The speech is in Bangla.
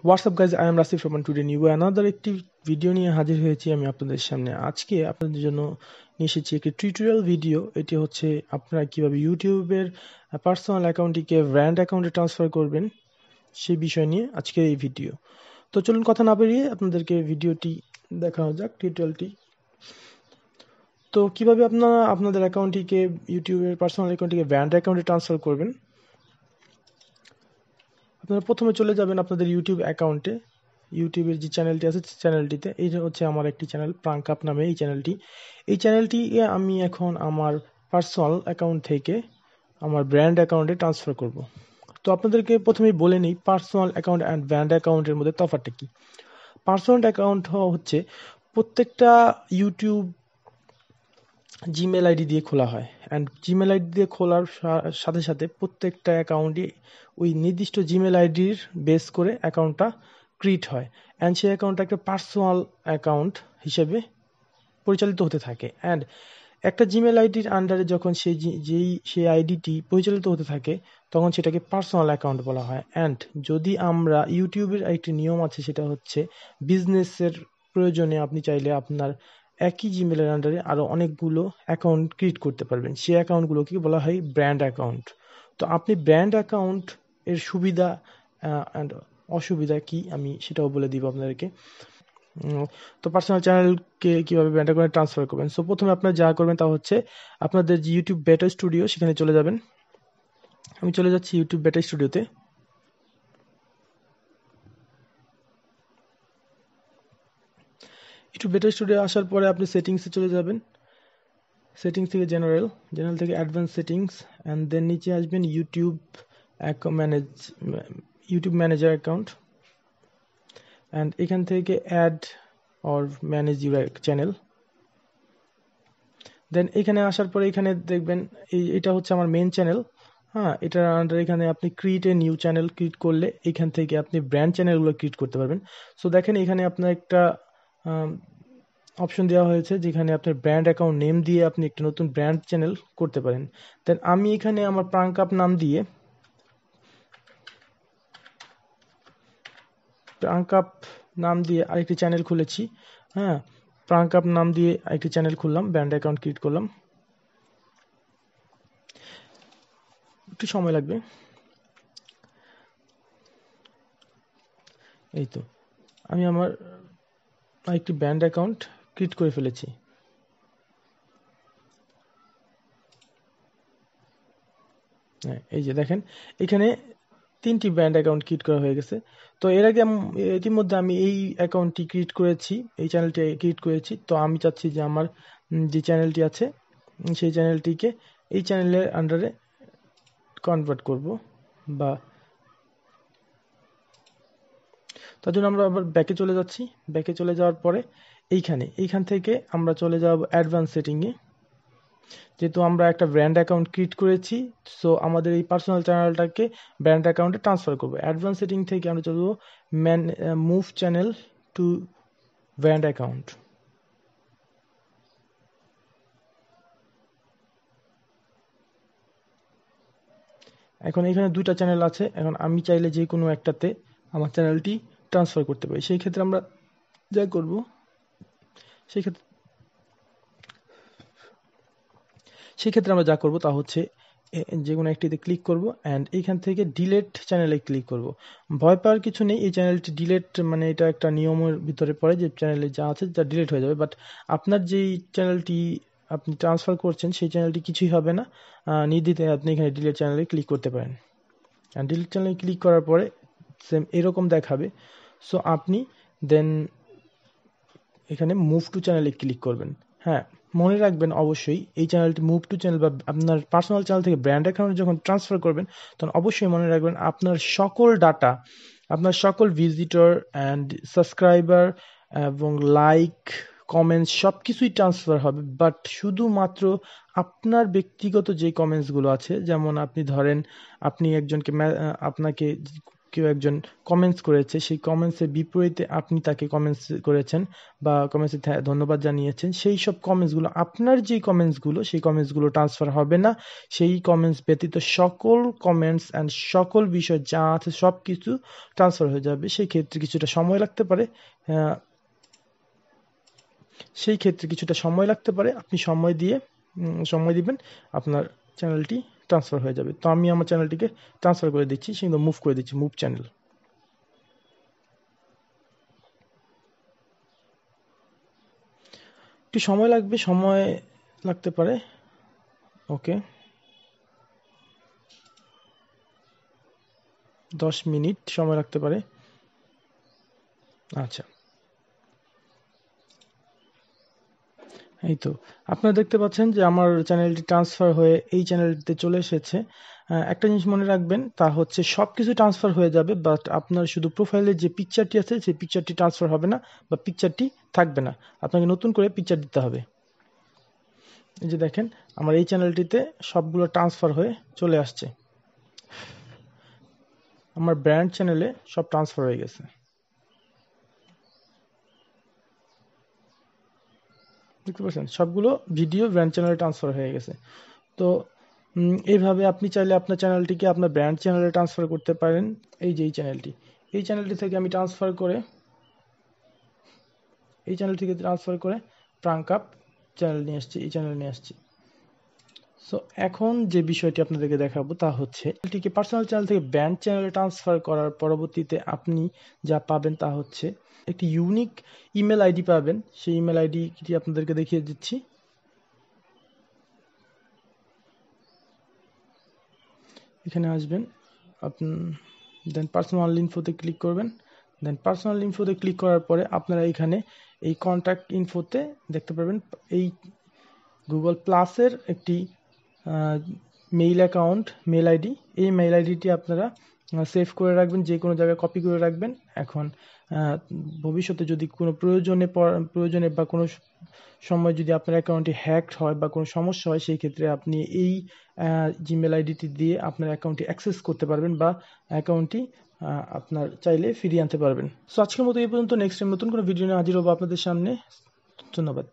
WhatsApp guys, I am Rasif Rahman. Today new another একটি ভিডিও নিয়ে হাজির হয়েছি আমি আপনাদের সামনে। আজকে আপনাদের জন্য নিয়ে এসেছি একটি টিউটোরিয়াল ভিডিও। এটি হচ্ছে আপনারা কিভাবে ইউটিউবের পার্সোনাল অ্যাকাউন্টটিকে ব্র্যান্ড অ্যাকাউন্টে ট্রান্সফার করবেন সেই বিষয় নিয়ে আজকের এই ভিডিও। তো চলুন কথা না বেরিয়ে আপনাদেরকে ভিডিওটি দেখানো যাক, টিউটোরিয়ালটি। তো কিভাবে আপনারা আপনাদের অ্যাকাউন্টটিকে ইউটিউবের পার্সোনাল অ্যাকাউন্টটিকে ব্র্যান্ড অ্যাকাউন্টে ট্রান্সফার করবেন। আপনারা প্রথমে চলে যাবেন আপনাদের ইউটিউব অ্যাকাউন্টে। ইউটিউবের যে চ্যানেলটি আছে চ্যানেলটিতে, এই হচ্ছে আমার একটি চ্যানেল প্রাঙ্ক আপ নামে এই চ্যানেলটি আমি এখন আমার পার্সোনাল অ্যাকাউন্ট থেকে আমার ব্র্যান্ড অ্যাকাউন্টে ট্রান্সফার করব। তো আপনাদেরকে প্রথমেই বলে নিই পার্সোনাল অ্যাকাউন্ট অ্যান্ড ব্র্যান্ড অ্যাকাউন্টের মধ্যে তফাৎটা কি। পার্সোনাল অ্যাকাউন্ট হচ্ছে প্রত্যেকটা ইউটিউব জিমেল আইডি দিয়ে খোলা হয়, অ্যান্ড জিমেল আইডি দিয়ে খোলার সাথে সাথে প্রত্যেকটা অ্যাকাউন্টই ওই নির্দিষ্ট জিমেল আইডির বেস করে অ্যাকাউন্টটা ক্রিয়েট হয়, অ্যান্ড সেই অ্যাকাউন্টটা একটা পার্সোনাল অ্যাকাউন্ট হিসেবে পরিচালিত হতে থাকে। অ্যান্ড একটা জিমেল আইডির আন্ডারে যখন সেই আইডিটি পরিচালিত হতে থাকে তখন সেটাকে পার্সোনাল অ্যাকাউন্ট বলা হয়। অ্যান্ড যদি আমরা ইউটিউবের একটি নিয়ম আছে, সেটা হচ্ছে বিজনেসের প্রয়োজনে আপনি চাইলে আপনার একই জিমেলের আন্ডারে আরও অনেকগুলো অ্যাকাউন্ট ক্রিয়েট করতে পারবেন। সেই অ্যাকাউন্টগুলোকে বলা হয় ব্র্যান্ড অ্যাকাউন্ট। তো আপনি ব্র্যান্ড অ্যাকাউন্ট এর সুবিধা অ্যান্ড অসুবিধা কি আমি সেটাও বলে দিব আপনাদেরকে। তো পার্সোনাল চ্যানেলকে কীভাবে ব্র্যান্ড অ্যাকাউন্টে ট্রান্সফার করবেন। সো প্রথমে আপনারা যা করবেন তা হচ্ছে আপনাদের যে ইউটিউব বেটা স্টুডিও সেখানে চলে যাবেন। আমি চলে যাচ্ছি ইউটিউব বেটা স্টুডিওতে। ইউটিউব বেটা স্টুডিও আসার পরে আপনি সেটিংসে চলে যাবেন। সেটিংস থেকে জেনারেল থেকে অ্যাডভান্স সেটিংস, অ্যান্ড দেন নিচে আসবেন ইউটিউব ম্যানেজার অ্যাকাউন্ট, অ্যান্ড এখান থেকে add or manage your channel. Then এখানে আসার পরে এখানে দেখবেন এটা হচ্ছে আমার মেন চ্যানেল। হ্যাঁ, এটার আন্ডার এখানে আপনি create a new channel create করলে এখান থেকে আপনি ব্র্যান্ড চ্যানেলগুলো ক্রিয়েট করতে পারবেন। সো দেখেন এখানে আপনার একটা অপশন দেওয়া হয়েছে যেখানে আপনার ব্র্যান্ড অ্যাকাউন্ট নেম দিয়ে আপনি একটা নতুন ব্র্যান্ড চ্যানেল করতে পারেন। দেন আমি এখানে আমার প্রাঙ্ক আপ নাম দিয়ে আরেকটি চ্যানেল খুলেছি। হ্যাঁ, প্রাঙ্ক আপ নাম দিয়ে আরেকটি চ্যানেল খুললাম, ব্র্যান্ড অ্যাকাউন্ট ক্রিয়েট করলাম। একটু সময় লাগবে। এই তো আমি আমার একটি ব্র্যান্ড অ্যাকাউন্ট ক্রিয়েট করে ফেলেছি। হ্যাঁ, এই যে দেখেন এখানে 3টি ব্র্যান্ড অ্যাকাউন্ট ক্রিয়েট করা হয়ে গেছে। তো এর আগে ইতিমধ্যে আমি এই অ্যাকাউন্টটি ক্রিয়েট করেছি, এই চ্যানেলটি ক্রিয়েট করেছি। তো আমি চাচ্ছি যে আমার যে চ্যানেলটি আছে সেই চ্যানেলটিকে এই চ্যানেলের আন্ডারে কনভার্ট করব, বা তার জন্য আমরা আবার ব্যাকে চলে যাচ্ছি। ব্যাকে চলে যাওয়ার পরে এইখান থেকে আমরা চলে যাব অ্যাডভান্স সেটিংয়ে। যেহেতু আমরা একটা ব্র্যান্ড অ্যাকাউন্ট ক্রিয়েট করেছি, সো আমাদের এই পার্সোনাল চ্যানেলটাকে ব্র্যান্ড অ্যাকাউন্টে ট্রান্সফার করবো। অ্যাডভান্স সেটিং থেকে আমরা চলব move channel to brand account. এখন এখানে 2টা চ্যানেল আছে, এখন আমি চাইলে যে কোনো একটাতে আমার চ্যানেলটি ট্রান্সফার করতে পারি। সেই ক্ষেত্রে আমরা যা করব তা হচ্ছে যে কোনো একটিতে ক্লিক করব, অ্যান্ড এইখান থেকে ডিলেট চ্যানেলে ক্লিক করব। ভয় পাওয়ার কিছু নেই, এই চ্যানেলটি ডিলেট মানে এটা একটা নিয়মের ভিতরে পড়ে যে চ্যানেলে যা আছে তা ডিলেট হয়ে যাবে। বাট আপনার যেই চ্যানেলটি আপনি ট্রান্সফার করছেন সেই চ্যানেলটি কিছুই হবে না, নির্দ্বিধায় আপনি এখানে ডিলেট চ্যানেলে ক্লিক করতে পারেন। অ্যান্ড ডিলেট চ্যানেলে ক্লিক করার পরে সেম এরকম দেখাবে। সো আপনি দেন এখানে মুভ টু চ্যানেলে ক্লিক করবেন। হ্যাঁ, মনে রাখবেন অবশ্যই এই চ্যানেলটি মুভ টু চ্যানেল বা আপনার পার্সোনাল চ্যানেল থেকে ব্র্যান্ড অ্যাকাউন্টে যখন ট্রান্সফার করবেন তখন অবশ্যই মনে রাখবেন আপনার সকল ডাটা, আপনার সকল ভিজিটর অ্যান্ড সাবস্ক্রাইবার এবং লাইক কমেন্টস সব কিছুই ট্রান্সফার হবে, বাট শুধুমাত্র আপনার ব্যক্তিগত যে কমেন্টসগুলো আছে, যেমন আপনি ধরেন আপনি একজনকে আপনাকে কেউ একজন কমেন্টস করেছে, সেই কমেন্টসের বিপরীতে আপনি তাকে কমেন্টস করেছেন বা কমেন্টসে ধন্যবাদ জানিয়েছেন, সেই সব কমেন্টসগুলো, আপনার যে কমেন্টসগুলো, সেই কমেন্টসগুলো ট্রান্সফার হবে না। সেই কমেন্টস ব্যতীত সকল কমেন্টস অ্যান্ড সকল বিষয় যা আছে সব কিছু ট্রান্সফার হয়ে যাবে। সেই ক্ষেত্রে কিছুটা সময় লাগতে পারে, আপনি সময় দিবেন, আপনার চ্যানেলটি ট্রান্সফার হয়ে যাবে। তো আমি আমার চ্যানেলটিকে ট্রান্সফার করে দিচ্ছি, সেগুলো মুভ করে দিচ্ছি, মুভ চ্যানেল। একটু সময় লাগতে পারে। ওকে, 10 মিনিট সময় লাগতে পারে। আচ্ছা, এই তো আপনারা দেখতে পাচ্ছেন যে আমার চ্যানেলটি ট্রান্সফার হয়ে এই চ্যানেলটিতে চলে এসেছে। একটা জিনিস মনে রাখবেন, তা হচ্ছে সবকিছু ট্রান্সফার হয়ে যাবে, বাট আপনার শুধু প্রোফাইলে যে পিকচারটি আছে সেই পিকচারটি ট্রান্সফার হবে না বা পিকচারটি থাকবে না, আপনাকে নতুন করে পিকচার দিতে হবে। এই যে দেখেন, আমার এই চ্যানেলটিতে সবগুলো ট্রান্সফার হয়ে চলে আসছে, আমার ব্র্যান্ড চ্যানেলে সব ট্রান্সফার হয়ে গেছে। দেখতে পাচ্ছেন সবগুলো ভিডিও ব্র্যান্ড চ্যানেলে ট্রান্সফার হয়ে গেছে। তো এইভাবে আপনি চাইলে আপনার চ্যানেলটিকে আপনার ব্র্যান্ড চ্যানেলে ট্রান্সফার করতে পারেন। এই যে এই চ্যানেলটি থেকে আমি ট্রান্সফার করে প্রাঙ্ক আপ চ্যানেল নিয়ে আসছি, এই চ্যানেল নিয়ে আসছি। সো এখন যে বিষয়টি আপনাদেরকে দেখাবো তা হচ্ছে, এটিকে পার্সোনাল চ্যানেল থেকে ব্র্যান্ড চ্যানেলে ট্রান্সফার করার পরবর্তীতে আপনি যা পাবেন তা হচ্ছে একটি ইউনিক ইমেল আইডি পাবেন। সেই ইমেল আইডিটি আপনাদেরকে দেখিয়ে দিচ্ছি। এখানে আসবেন, দেন পার্সোনাল ইনফোতে ক্লিক করবেন। দেন পার্সোনাল ইনফোতে ক্লিক করার পরে আপনারা এখানে এই কন্ট্যাক্ট ইনফোতে দেখতে পারবেন এই গুগল প্লাসের একটি মেইল আইডি। এই মেইল আইডিটি আপনারা সেভ করে রাখবেন, যে কোনো জায়গায় কপি করে রাখবেন। এখন ভবিষ্যতে যদি কোনো প্রয়োজনে বা কোনো সময় যদি আপনার অ্যাকাউন্টটি হ্যাকড হয় বা কোনো সমস্যা হয়, সেই ক্ষেত্রে আপনি এই জিমেল আইডিটি দিয়ে আপনার অ্যাকাউন্টটি অ্যাক্সেস করতে পারবেন বা অ্যাকাউন্টটি আপনার চাইলে ফিরিয়ে আনতে পারবেন। সো আজকের মতো এই পর্যন্ত। নেক্সট টাইম নতুন কোনো ভিডিও নিয়ে হাজির হবো আপনাদের সামনে। ধন্যবাদ।